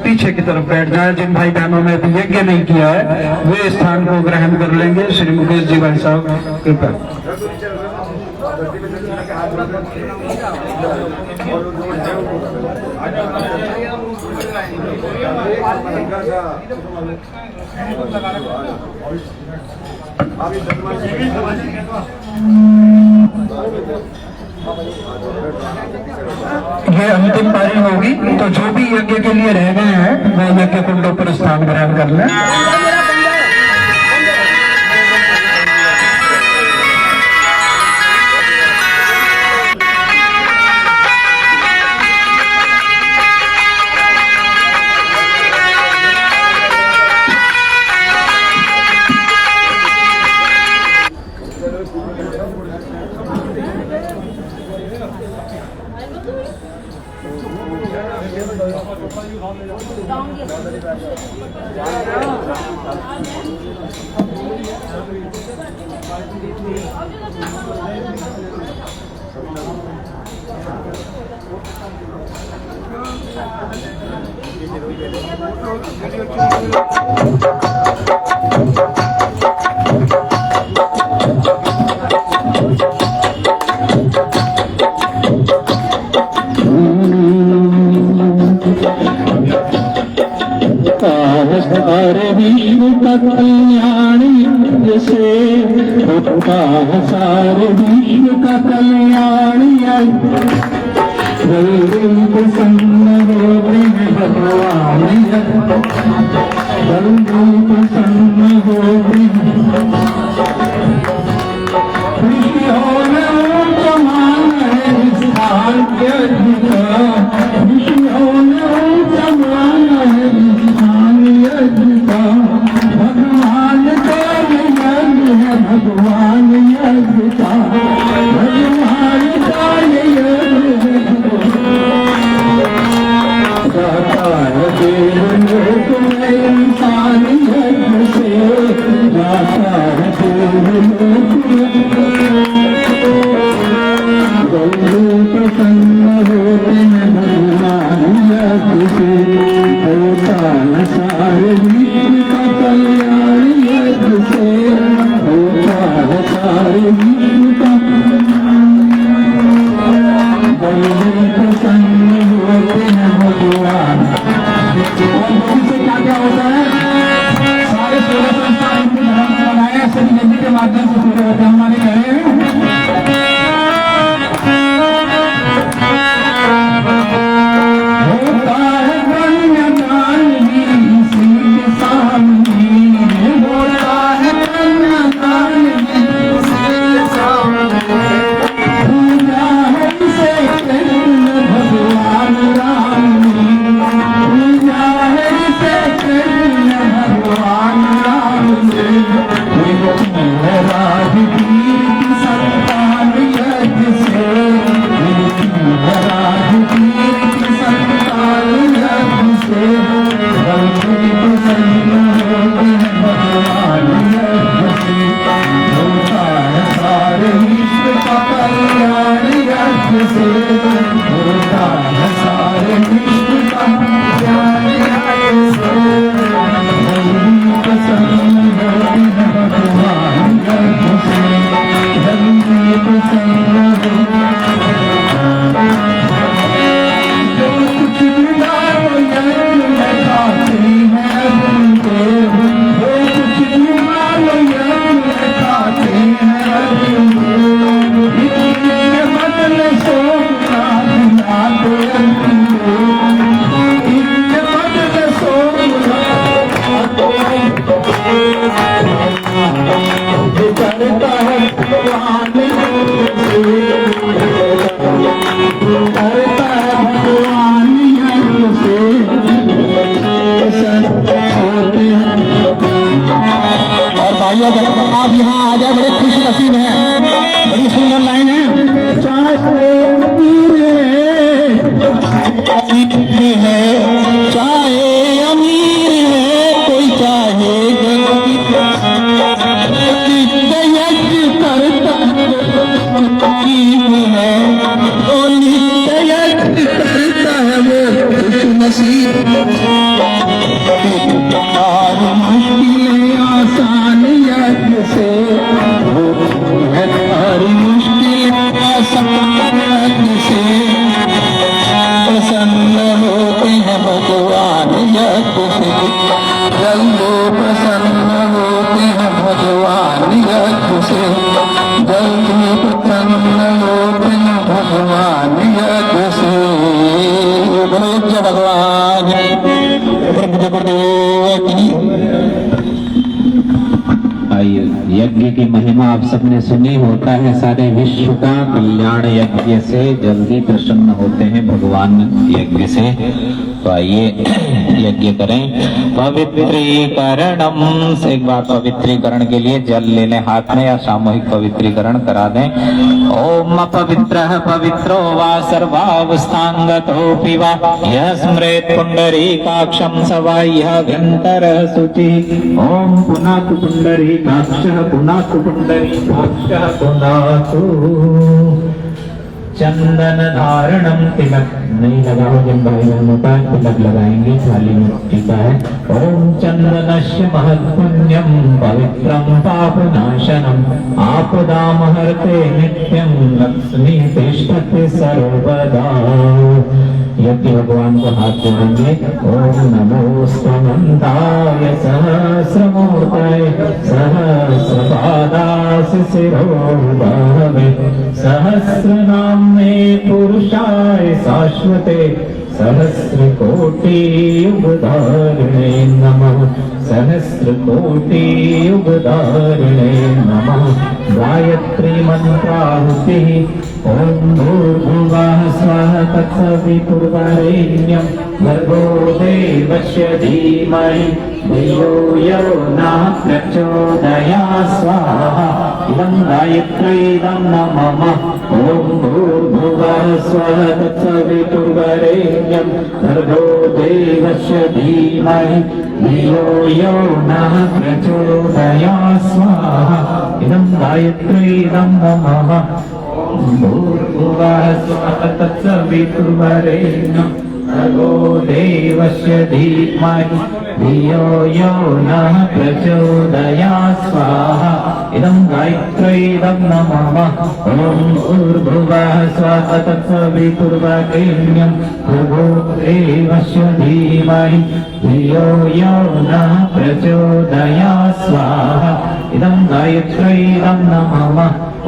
पीछे की तरफ बैठ जाएं। जिन भाई बहनों ने अभी यज्ञ नहीं किया है वे स्थान को ग्रहण कर लेंगे। श्री मुकेश जी भाई साहब कृपया। ये अंतिम पारी होगी, तो जो भी यज्ञ के लिए रह गए हैं वे यज्ञ कुंडों पर स्थान ग्रहण कर लें। सारे विश्व का कल्याण यज्ञ से होता है, सारे विश्व का कल्याण प्रसन्न होते हैं भगवान, प्रसन्न होते ऋषियों ने समान है स्थान यज्ञ का, ऋषियों ने समान है स्थान यज्ञ का, भगवान का यज्ञ है, भगवान यज्ञ का, भगवान का यज्ञ है, साकार देवलोक में इंसान यज्ञ से, साकार देवलोक प्रसन्न होते हैं भगवान यज्ञ से, होता है सारे विश्व का कल्याण यज्ञ से, होता है सारे विश्व का प्रसन्न होते हैं भगवान। से क्या क्या होता है, सारे 16 संस्थान बनाए सभी यज्ञ के माध्यम से पूरे होते हैं। हमारे घरे होता है कन्यादान भी इसी के सामने, होता है कन्यादान भी इसी के सामने, पूजा है इसे कृष्ण भगवान राम ने, पूजा है इसे कृष्ण भगवान राम ने, मिलती है राजगीर की संतान यज्ञ से, मिलती है राजगीर की संतान यज्ञ से, प्रसन्न होते हैं भगवान यज्ञ से, होता है सारे विश्व का कल्याण यज्ञ से, होता है सारे विश्व का कल्याण यज्ञ से, प्रसन्न होते हैं भगवान यज्ञ से, प्रसन्न जो कुछ भी डालो यज्ञ में खाते हैं देव, जो कुछ भी डालो यज्ञ में खाते हैं देव, इनके बदले सो गुना दिलाते हैं देव, इनके बदले सो गुना करता है भगवान करता है भगवान यज्ञ से, होते हैं। और भाइयों आप यहाँ आ जाए, बड़े खुश नसीब हैं, बड़ी सुंदर लाइन है। चाहे अमीर है, चाहे अमीर है, कोई चाहे गरीब, यज्ञ करता है, तो नित्य यज्ञ करता है वो खुश नसीब। और मुश्किलें आसान यज्ञ से होती है, सारी मुश्किलें आसान यज्ञ से, प्रसन्न होते हैं भगवान यज्ञ से, जल्दी प्रसन्न होते हैं भगवान यज्ञ से, जल्दी प्रसन्न होते हैं भगवान यज्ञ से। बोलो भगवान आइए, यज्ञ की महिमा आप सबने सुनी, होता है सारे विश्व का कल्याण यज्ञ से, जल्दी प्रसन्न होते हैं भगवान यज्ञ से। तो आइए यज्ञ करें। पवित्रीकरणम से एक बार पवित्रीकरण के लिए जल ले लें हाथ में या सामूहिक पवित्रीकरण करा दें। ओम पवित्रः पवित्रो वा सर्वावस्थांगतोऽपि वा यः स्मरेत् पुण्डरीकाक्षं स वा यः घ्नटरः शुचिः। ओम पुनातु पुण्डरीकाक्षः पुनातु कुंडली काक्षः पुनातु चंदन धारणम तिलक नहीं लगा हो जिन भाई बहनों का तिलक लगाएंगे, थाली में टीका है। ओम चंदनस्य महत्पुण्यम पवित्रम पापनाशनम आपदामहर्ते नित्यम लक्ष्मी तिष्ठति सर्वदा। यज्ञ भगवान को हाथ जोड़ेंगे। ओम नमोस्तमन्ताय सहस्रमूर्तये सहस्रपादाशिशिरोर्भवे सहस्रनाम्ने पुरुषाय शाश्वते सहस्रकोटियुगधारिणे नमः सहस्रकोटियुगधारिणे नमः। गायत्री मंत्राहुतिः। ओम भूर्भुवः स्वः तत्सवितुर्वरेण्यं भर्गो देवस्य धीमहि धियो यो नः प्रचोदयात् स्वाहा। इदं गायत्रीदं नमः। ओम भूर्भुवः स्वः तत्सवितुर्वरेण्यं भर्गो देवस्य धीमहि धियो यो नः प्रचोदयात् स्वाहा। इदं गायत्रीदं नमः। भूर्भुवः स्वः तत्सवितुर्वरेण्यं भर्गो देवस्य धीमहि धियो यो नः प्रचोदयात् स्वाहा। इदं गायत्रीदं नमः। ओम भूर्भुवः स्वः तत्सवितुर्वरेण्यं भर्गो देवस्य धीमहि धियो यो नः प्रचोदयात् स्वाहा। इदं गायत्रीदं नमः।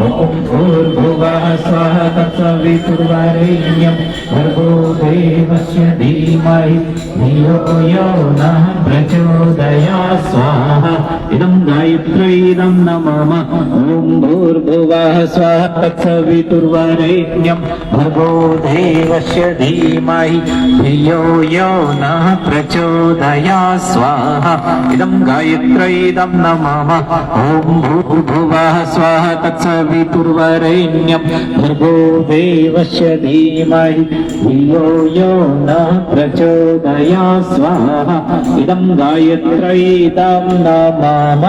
ओम भूर्भुवः स्वः तत्सवितुर्वरेण्यं भर्गो देवस्य धीमहि धियो यो नः प्रचोदयात् स्वाहा। इदं गायत्रीदं नमः। ओम भूर्भुवः स्वः तत्सवितुर्वरेण्यं भर्गो देवस्य धीमहि धियो यो नः प्रचोदयात् स्वाहा। इदं गायत्रीदं नमः। ओम भूर्भुवः स्वः तत्सवितुर्वरेण्यं भर्गो देवस्य धीमहि धियो यो नः प्रचोदयात् स्वाहा। इदं गायत्रीदं नमः।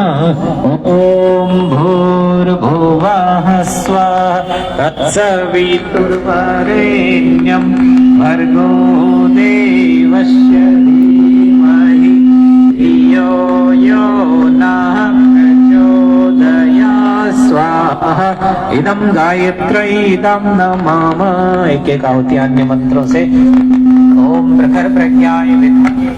ओम भूर्भुवः स्वः तत्सवितुर्वरेण्यं भर्गो देवस्य धीमहि धियो यो नः प्रचोदयात् स्वाहा। इदं गायत्रीदं नमः। एक एक आहुति अन्य मंत्रों से। ओम प्रखर प्रज्ञाय विद्महे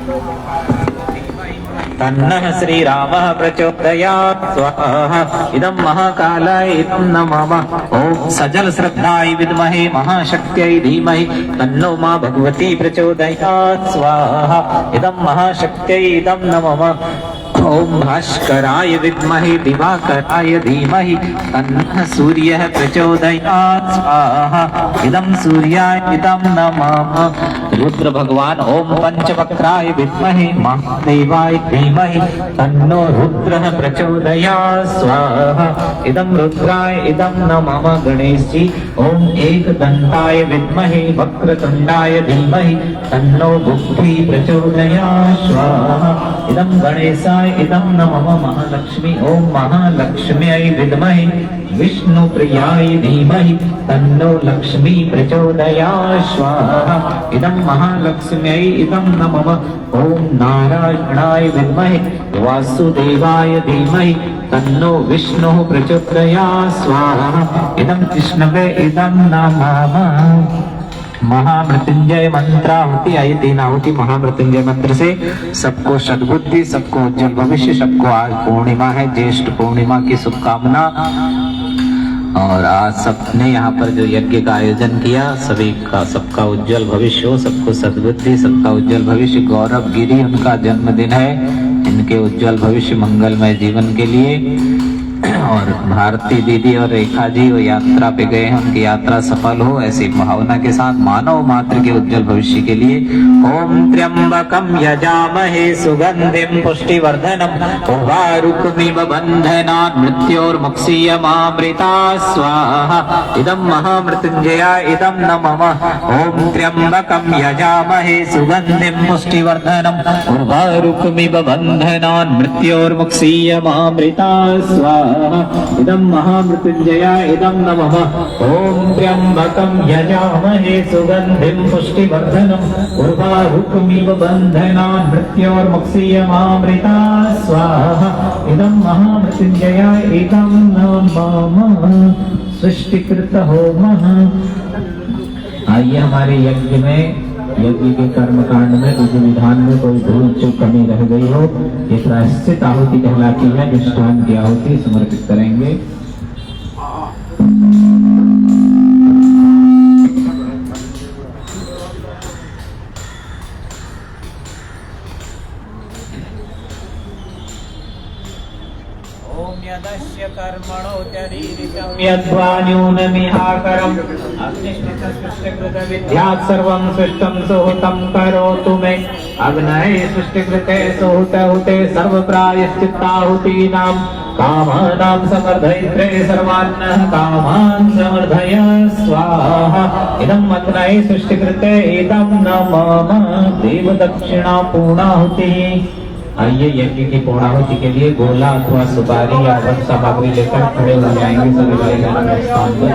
तन्नः श्रीरामः प्रचोदयात् स्वाहा। इदं महाकालाय नमः। ओम सजल श्रद्धाय विद्महे महाशक्त्यै धीमहि तन्नो मां भगवती प्रचोदयात् स्वाहा। इदं महाशक्त्यै नमः। ओम भास्कराय विद्महे दिवाकराय धीमहि तन्नः सूर्यः प्रचोदयात् स्वाहा। इदं सूर्याय नमः। रुद्र भगवान ओम पंचवक्त्राय विद्महे महादेवाय धीमहि तन्नो रुद्रः प्रचोदयात् स्वाहा। इदं रुद्राय नमः। गणेश जी ओम एकदंताय विद्महे वक्रतुंडाय धीमहि तन्नो बुद्धि प्रचोदयात् स्वाहा। इदं गणेशाय नमः। महालक्ष्मी ओम महालक्ष्म्यै विद्महे विष्णुप्रियाय धीमहि तन्नो लक्ष्मी प्रचोदयात् स्वाहा। इदं महालक्ष्म्यै नमः। ओम नारायणाय विद्महे वासुदेवाय धीमहि तन्नो विष्णुः प्रचोदयात् स्वाहा। इदं विष्णवे नमः। महामृत्युंजय मंत्राहुति। आइए 3 आहुति महामृत्युंजय मंत्र से। सबको सद्बुद्धि, सबको उज्जवल भविष्य, सबको आज पूर्णिमा है, ज्येष्ठ पूर्णिमा की शुभकामना। और आज सबने यहाँ पर जो यज्ञ का आयोजन किया सभी का सबका उज्जवल भविष्य हो, सबको सद्बुद्धि, सबका उज्जवल भविष्य। गौरव गिरी उनका जन्मदिन है, इनके उज्जवल भविष्य मंगलमय जीवन के लिए। और भारती दीदी और रेखा जी वो यात्रा पे गए हैं, उनकी यात्रा सफल हो ऐसी भावना के साथ मानव मात्र के उज्जवल भविष्य के लिए। ओम त्र्यंबकम यजामहे सुगंधिम पुष्टिवर्धनम उर्वारुकमिव बंधनात् मृत्योर्मुक्षीयमामृता स्वाहा। इदं महामृत्युंजयाय नमः। ओम त्र्यंबकम यजामहे सुगंधिम पुष्टिवर्धनम उर्वारुकमिव बंधनात् मृत्योर्मुक्षीयमामृता स्वाहा। इदं महामृत्युंजयाय इदं नमः। ओम त्र्यंबकं यजामहे सुगंधिं पुष्टिवर्धनम् उर्वारुकमिव बन्धनान् मृत्योर्मुक्षीयमामृता स्वाहा। इदं महामृत्युंजयाय इदं नमः। सृष्टिकृत होमः। आइए हमारे यज्ञ में, यज्ञ के कर्म कांड में, विधि विधान में कोई भूल चूक कमी रह गई हो, ये प्रायश्चित आहुति कहलाती है। निष्ठान की आहुति समर्पित करेंगे। यद्वान्यूनमिहाकरम् अग्निष्ठितसृष्टिकृतविद्यात् सर्वं सृष्टं सुहृतं करोतु मे। अग्नये सृष्टिकृते सुहृतहुते सर्वप्रायश्चित्ताहुतीनां कामानां समर्धयित्रे सर्वान्नः कामान् समर्धय स्वाहा। इदम् अग्नये सृष्टिकृते इदं नमः। देवदक्षिणा पूर्णाहुतिः। आइए यज्ञ की पूर्णाहुति के लिए गोला अथवा सुपारी या वन सामग्री लेकर खड़े हो जाएंगे सभी भाई बहन स्थान पर।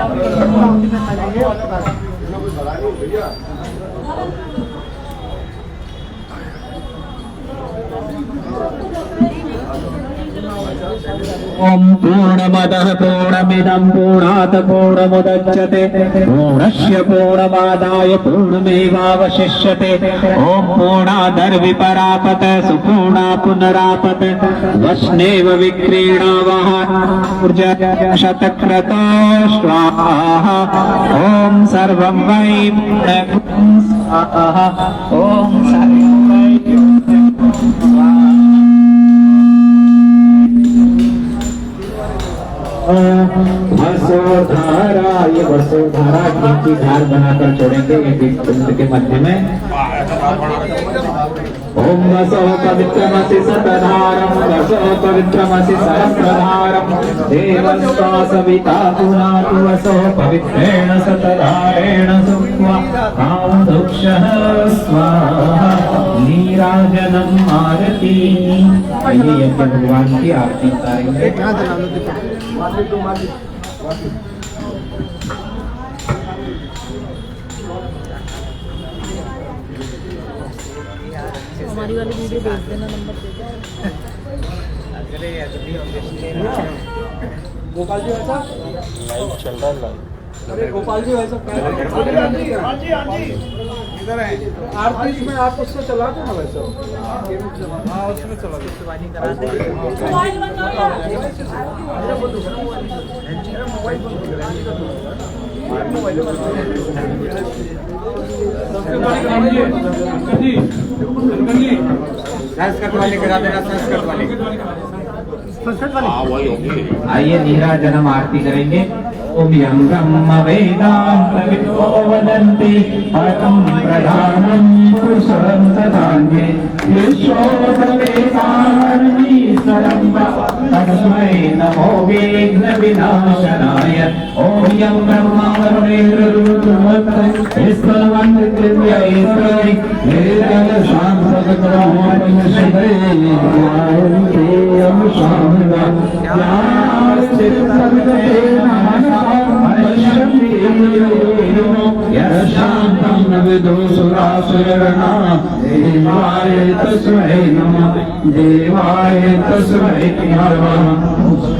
ओम पूर्णमदः पूर्णमिदं पूर्णात् पूर्णमुदच्यते पूर्णस्य पूर्णमादाय पूर्णमेवावशिष्यते। ओम पूर्णादर्विपरापत सुपूर्णा पुनरापत वस्नेव विक्रीणावः शतक्रतो स्वाहा। ओम सर्वं वै पूर्णं स्वाहा। ओम सर्वं वै स्वाहा। वसुधारा, ये वसुधारा घी की धार बनाकर छोड़ेंगे एक कुंड के मध्य में। ओम वसो पवित्रमसि सतधारम वसो पवित्रमसि सहस्रधारम देवस्वा सविता पुनातु वसो पवित्रेण सतधारेण सुक्त्वा कामधुक्षः स्वाहा। नीराजनम आरती। ये यज्ञ भगवान की आरती करेंगे। हमारी वाली वीडियो भेज देना, नंबर दे दो। गोपाल जी वैसा लाइव चल रहा है। अरे गोपाल जी वैसा इधर है आरती में आप उसको चला दो ना वैसा। हाँ उसमें चला दो, शिवानी करा दे। संस्कृत वाले करा देना, संस्कृत वाले। आइए नीराजनम आरती करेंगे। ओम यं ब्रह्म वेदान्तविदो वदन्ति परं प्रधानं पुरुषं तदान्ये विश्वोपवेदानीश्वरं तस्मै नमो विघ्नविनाशनाय। ओम यं ब्रह्म शांतं विदुसुरासुरगणा देवाय तस्मै नमः। देवाय तस्मै नमः।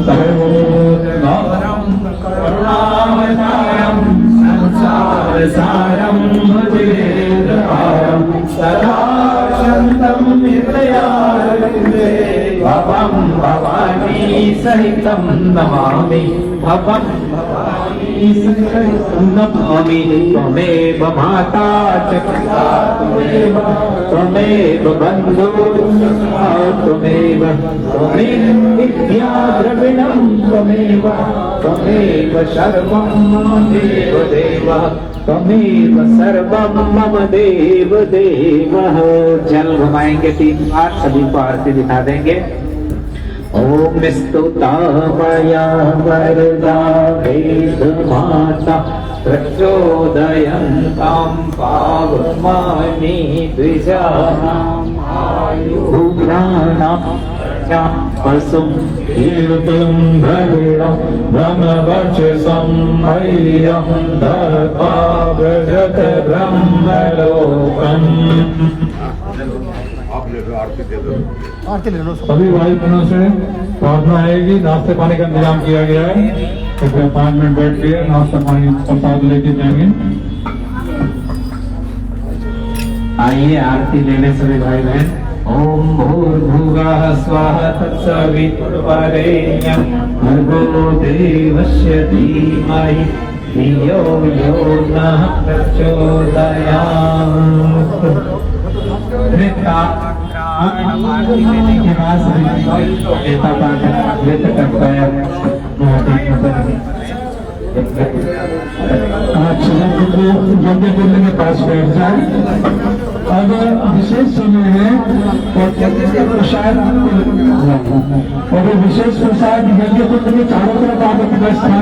सर्वोदगौरं करुणावतारं संसारसारं भुजगेन्द्रहारं सदा शान्तं निर्दयानन्दे भवं भवानी सहितं नमामि। भवं भवानी सहितं नमामि। त्वमेव माता च पिता त्वमेव बन्धुः त्वमेव विद्या द्रविणं त्वमेव सर्वं मम देवदेव त्वमेव सर्वं मम देवदेव। जल घुमाएंगे 3 बार, सभी को आरती दिखा देंगे। ओम स्तुतामया वरदा वेदमाता प्रचोदयन्तां पावमानि द्विजानां आयुर्दानां वसुं कीर्तिं भगिनं ब्रह्मवर्चसं मह्यं दत्त्वा व्रजत ब्रह्मलोकम्। सभी भाई बहनों से प्रार्थना आएगी, नाश्ते पानी का इंतजाम किया गया है, कृपया 5 मिनट बैठ के नाश्ता पानी प्रसाद लेके जाएंगे। आइए आरती लेने सभी भाई बहन। ओम भूर्भुवः स्वः तत्सवितुर्वरेण्यं भर्गो देवस्य धीमहि धियो यो नः प्रचोदयात्। यज्ञ कुंड के पास बैठ जाए। अब विशेष समय है और यज्ञ का प्रसाद और विशेष प्रसाद यज्ञ कुंड के चारों तरफ आप अपना स्थान